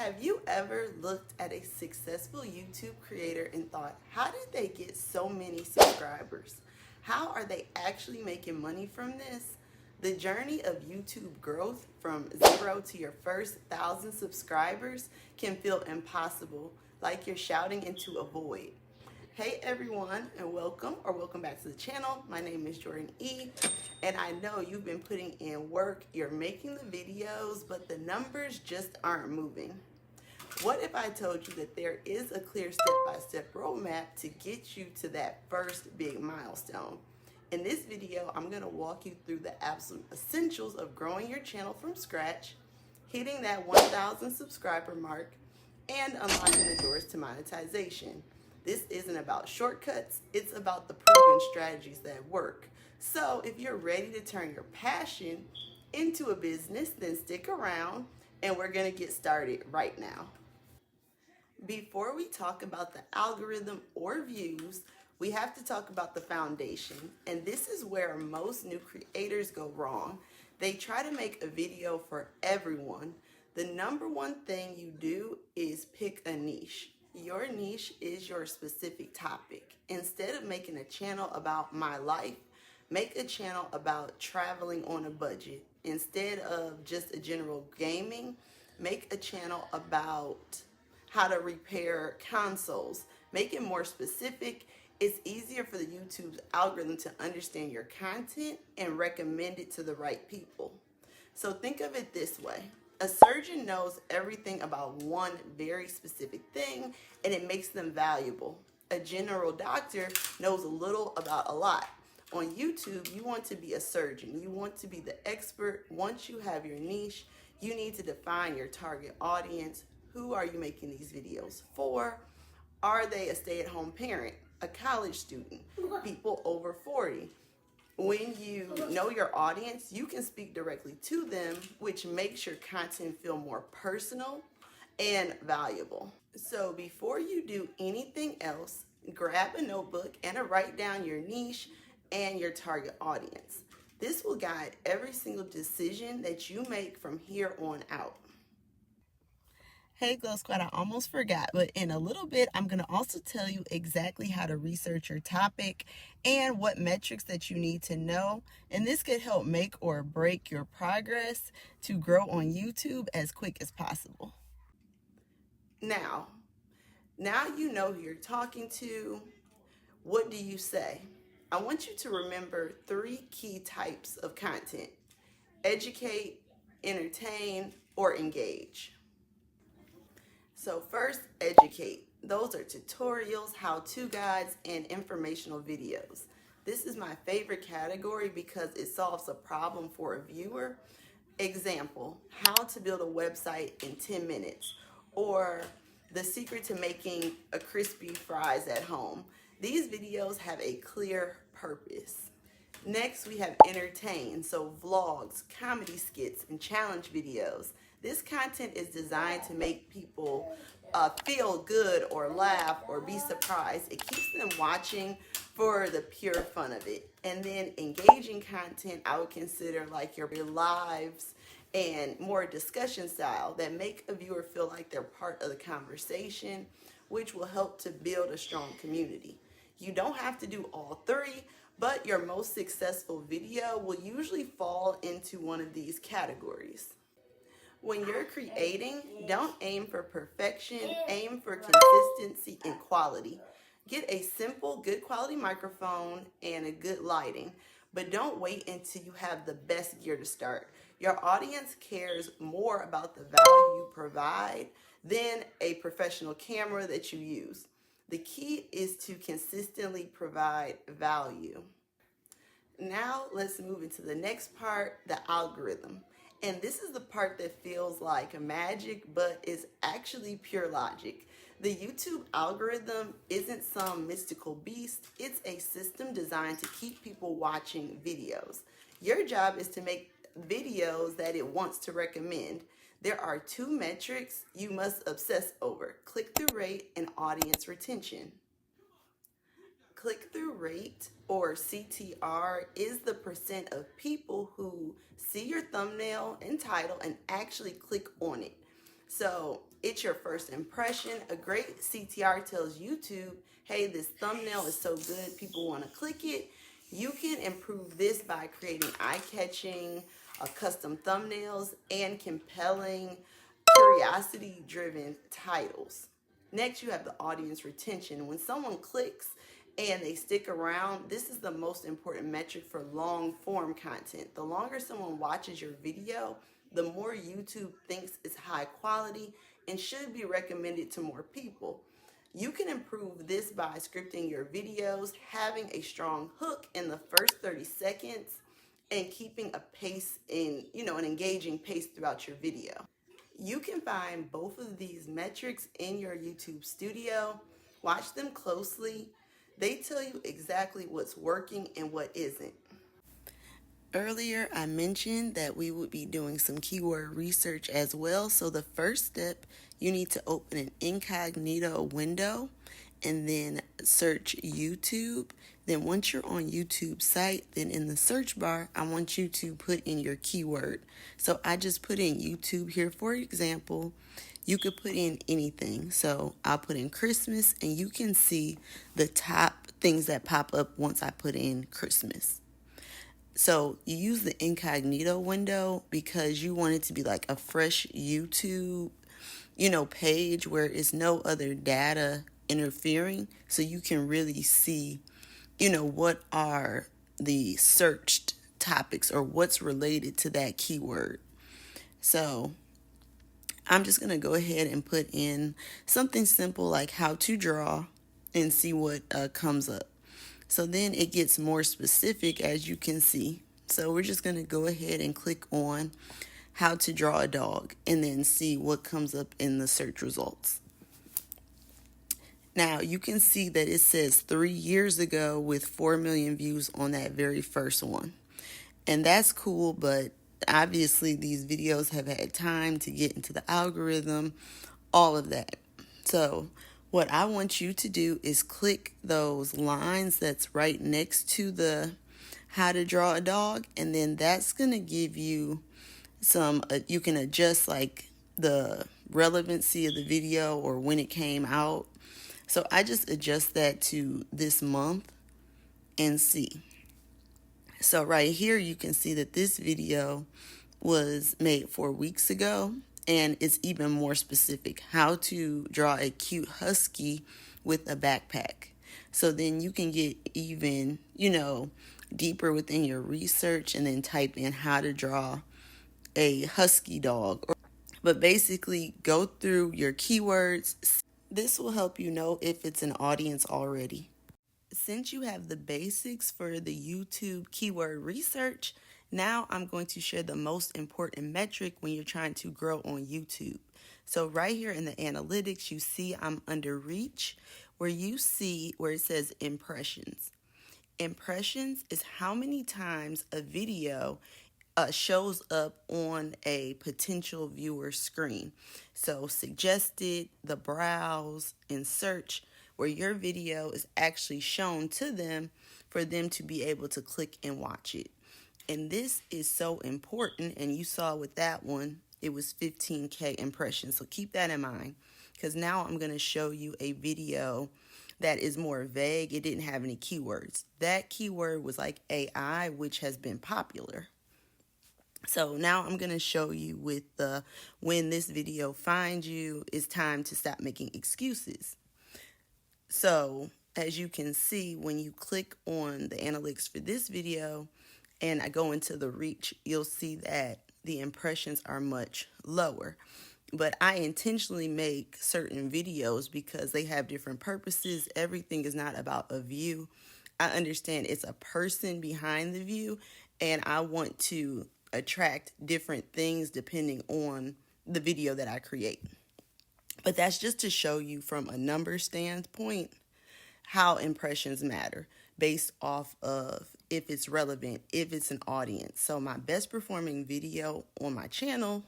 Have you ever looked at a successful YouTube creator and thought, how did they get so many subscribers? How are they actually making money from this? The journey of YouTube growth from 0 to your first 1,000 subscribers can feel impossible, like you're shouting into a void. Hey everyone, and welcome back to the channel. My name is Jordan E, and I know you've been putting in work, you're making the videos, but the numbers just aren't moving. What if I told you that there is a clear step-by-step roadmap to get you to that first big milestone? In this video, I'm going to walk you through the absolute essentials of growing your channel from scratch, hitting that 1,000 subscriber mark, and unlocking the doors to monetization. This isn't about shortcuts, it's about the proven strategies that work. So if you're ready to turn your passion into a business, then stick around and we're gonna get started right now. Before we talk about the algorithm or views, we have to talk about the foundation. And this is where most new creators go wrong. They try to make a video for everyone. The number one thing you do is pick a niche. Your niche is your specific topic. Instead of making a channel about my life, make a channel about traveling on a budget. Instead of just a general gaming, make a channel about how to repair consoles. Make it more specific. It's easier for the YouTube's algorithm to understand your content and recommend it to the right people. So think of it this way. A surgeon knows everything about one very specific thing, and it makes them valuable. A general doctor knows a little about a lot. On YouTube, you want to be a surgeon. You want to be the expert. Once you have your niche, you need to define your target audience. Who are you making these videos for? Are they a stay-at-home parent, a college student, people over 40? When you know your audience, you can speak directly to them, which makes your content feel more personal and valuable. So before you do anything else, grab a notebook and write down your niche and your target audience. This will guide every single decision that you make from here on out. Hey Glow Squad, I almost forgot, but in a little bit, I'm going to also tell you exactly how to research your topic and what metrics that you need to know. And this could help make or break your progress to grow on YouTube as quick as possible. Now you know who you're talking to. What do you say? I want you to remember 3 key types of content: educate, entertain, or engage. So first, educate. Those are tutorials, how-to guides, and informational videos. This is my favorite category because it solves a problem for a viewer. Example, how to build a website in 10 minutes, or the secret to making a crispy fries at home. These videos have a clear purpose. Next, we have entertain, so vlogs, comedy skits, and challenge videos. This content is designed to make people feel good or laugh or be surprised. It keeps them watching for the pure fun of it. And then engaging content, I would consider like your lives and more discussion style that make a viewer feel like they're part of the conversation, which will help to build a strong community. You don't have to do all 3, but your most successful video will usually fall into one of these categories. When you're creating, don't aim for perfection, aim for consistency and quality. Get a simple, good quality microphone and a good lighting, but don't wait until you have the best gear to start. Your audience cares more about the value you provide than a professional camera that you use. The key is to consistently provide value. Now let's move into the next part, the algorithm. And this is the part that feels like magic, but is actually pure logic. The YouTube algorithm isn't some mystical beast. It's a system designed to keep people watching videos. Your job is to make videos that it wants to recommend. There are 2 metrics you must obsess over: click-through rate and audience retention. Click-through rate, or CTR, is the percent of people who see your thumbnail and title and actually click on it. So It's your first impression. A great CTR tells YouTube, hey, this thumbnail is so good, people want to click it. You can improve this by creating eye-catching, custom thumbnails, and compelling, curiosity-driven titles. Next, you have the audience retention. When someone clicks and they stick around, this is the most important metric for long form content. The longer someone watches your video, the more YouTube thinks it's high quality and should be recommended to more people. You can improve this by scripting your videos, having a strong hook in the first 30 seconds, and keeping a pace in, an engaging pace throughout your video. You can find both of these metrics in your YouTube studio. Watch them closely. They tell you exactly what's working and what isn't. Earlier, I mentioned that we would be doing some keyword research as well. So the first step, you need to open an incognito window and then search YouTube. Then once you're on YouTube's site, then in the search bar, I want you to put in your keyword. So I just put in YouTube here, for example. You could put in anything. So I'll put in Christmas, and you can see the top things that pop up once I put in Christmas. So you use the incognito window because you want it to be like a fresh YouTube, page where it's no other data interfering. So you can really see, what are the searched topics or what's related to that keyword. So I'm just going to go ahead and put in something simple like how to draw and see what comes up. So then it gets more specific, as you can see. So we're just going to go ahead and click on how to draw a dog and then see what comes up in the search results. Now you can see that it says 3 years ago with 4 million views on that very first one. And that's cool, but obviously these videos have had time to get into the algorithm, all of that. So what I want you to do is click those lines that's right next to the how to draw a dog, and then that's going to give you some, you can adjust like the relevancy of the video or when it came out. So I just adjust that to this month and see. So right here you can see that this video was made 4 weeks ago. And it's even more specific, how to draw a cute husky with a backpack. So then you can get even, deeper within your research and then type in how to draw a husky dog. But basically go through your keywords. This will help you know if it's an audience already. Since you have the basics for the YouTube keyword research, now I'm going to share the most important metric when you're trying to grow on YouTube. So right here in the analytics, you see I'm under reach, where it says impressions. Impressions is how many times a video shows up on a potential viewer screen. So suggested, the browse, and search, where your video is actually shown to them for them to be able to click and watch it. And this is so important, and you saw with that one, it was 15K impressions. So keep that in mind, because now I'm going to show you a video that is more vague. It didn't have any keywords. That keyword was like AI, which has been popular. So now I'm going to show you with when this video finds you, it's time to stop making excuses. So as you can see, when you click on the analytics for this video and I go into the reach, you'll see that the impressions are much lower. But I intentionally make certain videos because they have different purposes. Everything is not about a view. I understand it's a person behind the view, and I want to attract different things depending on the video that I create. But that's just to show you from a number standpoint how impressions matter based off of if it's relevant, if it's an audience. So my best performing video on my channel,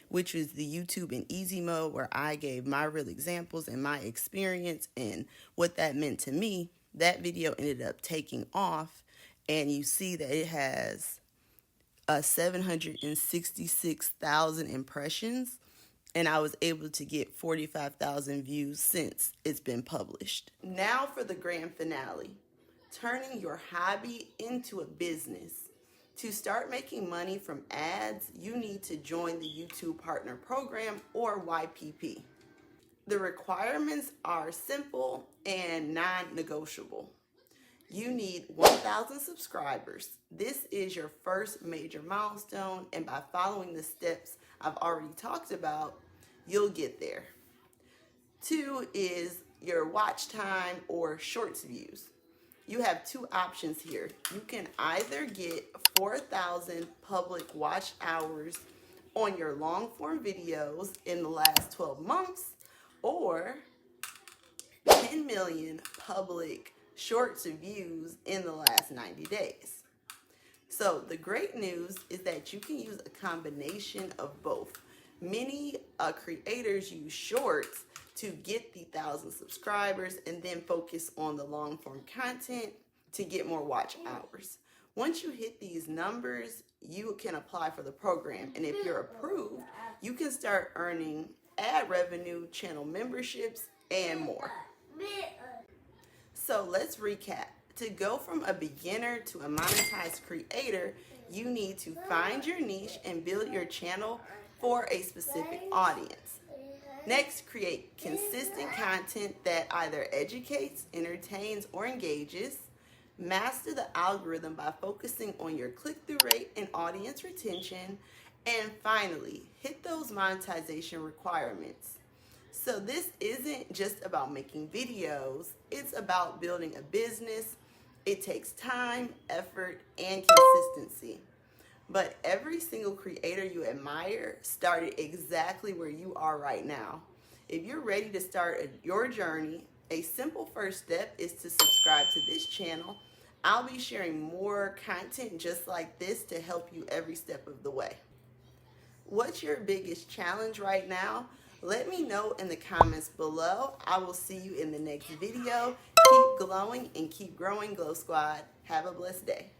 which was the YouTube in easy mode, where I gave my real examples and my experience and what that meant to me, that video ended up taking off. And you see that it has 766,000 impressions. and I was able to get 45,000 views since it's been published. Now for the grand finale, turning your hobby into a business. To start making money from ads, you need to join the YouTube Partner Program, or YPP. The requirements are simple and non-negotiable. You need 1,000 subscribers. This is your first major milestone, and by following the steps I've already talked about, you'll get there. 2 is your watch time or shorts views. You have 2 options here. You can either get 4,000 public watch hours on your long form videos in the last 12 months, or 10 million public shorts views in the last 90 days. So the great news is that you can use a combination of both. Many creators use shorts to get the 1,000 subscribers and then focus on the long form content to get more watch hours. Once you hit these numbers, you can apply for the program, and if you're approved, you can start earning ad revenue, channel memberships, and more. So let's recap. To go from a beginner to a monetized creator, you need to find your niche and build your channel for a specific audience. Next, create consistent content that either educates, entertains, or engages. Master the algorithm by focusing on your click-through rate and audience retention. And finally, hit those monetization requirements. So this isn't just about making videos, it's about building a business. It takes time, effort, and consistency. But every single creator you admire started exactly where you are right now. If you're ready to start your journey, a simple first step is to subscribe to this channel. I'll be sharing more content just like this to help you every step of the way. What's your biggest challenge right now? Let me know in the comments below. I will see you in the next video. Keep glowing and keep growing, Glow Squad. Have a blessed day.